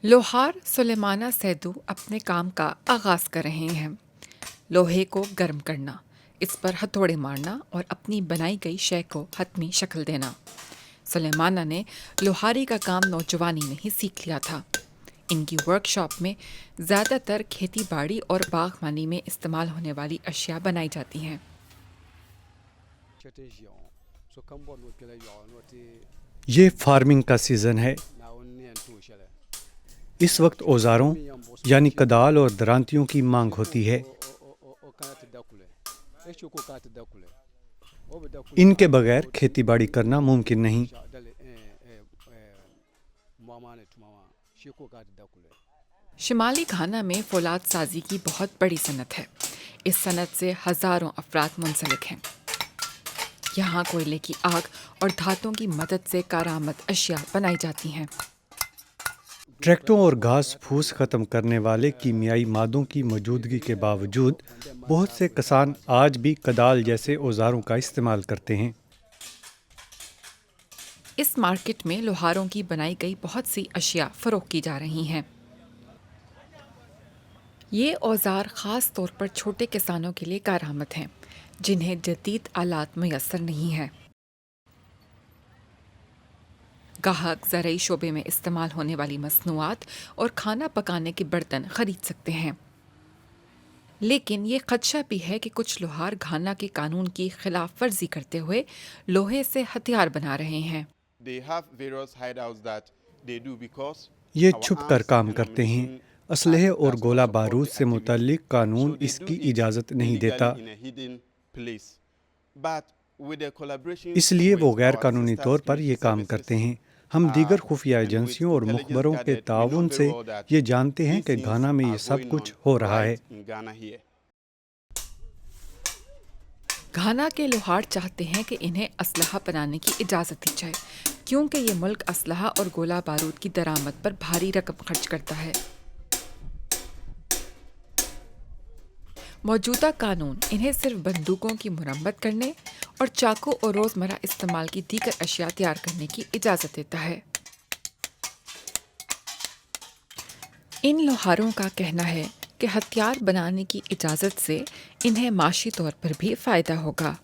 لوہار سلیمانہ سیدو اپنے کام کا آغاز کر رہے ہیں۔ لوہے کو گرم کرنا، اس پر ہتھوڑے مارنا اور اپنی بنائی گئی شے کو حتمی شکل دینا۔ سلیمانہ نے لوہاری کا کام نوجوانی میں ہی سیکھ لیا تھا۔ ان کی ورک شاپ میں زیادہ تر کھیتی باڑی اور باغبانی میں استعمال ہونے والی اشیاء بنائی جاتی ہیں۔ یہ فارمنگ کا سیزن ہے۔ اس وقت اوزاروں یعنی کدال اور درانتیوں کی مانگ ہوتی ہے۔ ان کے بغیر کھیتی باڑی کرنا ممکن نہیں۔ شمالی گھانا میں فولاد سازی کی بہت بڑی صنعت ہے۔ اس صنعت سے ہزاروں افراد منسلک ہیں۔ یہاں کوئلے کی آگ اور دھاتوں کی مدد سے کارآمد اشیاء بنائی جاتی ہیں۔ ٹریکٹروں اور گھاس پھوس ختم کرنے والے کیمیائی مادوں کی موجودگی کے باوجود بہت سے کسان آج بھی کدال جیسے اوزاروں کا استعمال کرتے ہیں۔ اس مارکیٹ میں لوہاروں کی بنائی گئی بہت سی اشیاء فروخت کی جا رہی ہیں۔ یہ اوزار خاص طور پر چھوٹے کسانوں کے لیے کارآمد ہیں، جنہیں جدید آلات میسر نہیں ہیں۔ گاہک زرعی شعبے میں استعمال ہونے والی مصنوعات اور کھانا پکانے کے برتن خرید سکتے ہیں۔ لیکن یہ خدشہ بھی ہے کہ کچھ لوہار گھانا کے قانون کی خلاف ورزی کرتے ہوئے لوہے سے ہتھیار بنا رہے ہیں۔ یہ چھپ کر کام کرتے ہیں۔ اسلحے اور گولہ بارود سے متعلق قانون اس کی اجازت نہیں دیتا۔ اس لیے وہ غیر قانونی طور پر یہ کام کرتے ہیں۔ ہم دیگر خفیہ ایجنسیوں اور مخبروں کے تعاون سے یہ جانتے ہیں کہ گھانا میں یہ سب کچھ ہو رہا ہے۔ گھانا کے لوہار چاہتے ہیں کہ انہیں اسلحہ بنانے کی اجازت دی جائے، کیونکہ یہ ملک اسلحہ اور گولہ بارود کی درآمد پر بھاری رقم خرچ کرتا ہے۔ موجودہ قانون انہیں صرف بندوقوں کی مرمت کرنے اور چاقو اور روزمرہ استعمال کی دیگر اشیاء تیار کرنے کی اجازت دیتا ہے۔ ان لوہاروں کا کہنا ہے کہ ہتھیار بنانے کی اجازت سے انہیں معاشی طور پر بھی فائدہ ہوگا۔